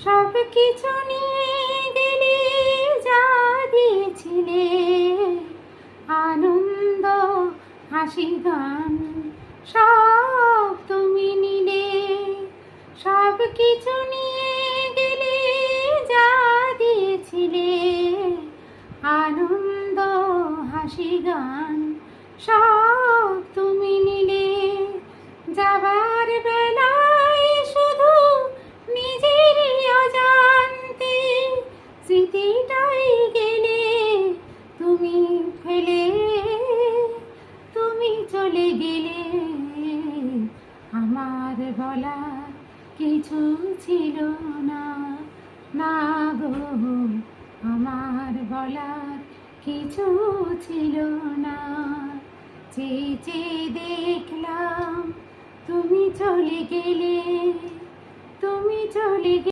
সব কিছু নিয়ে গেলে, যা দিয়েছিলে আনন্দ হাসি গান, সব তুমি নিলে। সব কিছু নিয়ে গেলে, যা দিয়েছিলে আনন্দ হাসি গান, সব তুমি নিলে। যাবার বেলায় শুধু নিজেরই অজান্তে স্মৃতিটাই গেলে তুমি ফেলে, তুমি চলে গেলে। আমার বলার কিছু ছিল না, না গো, আমার বলার কিছু ছিল না। চেয়ে চেয়ে দেখলাম তুমি চলে গেলে, তুমি চলে গেলে।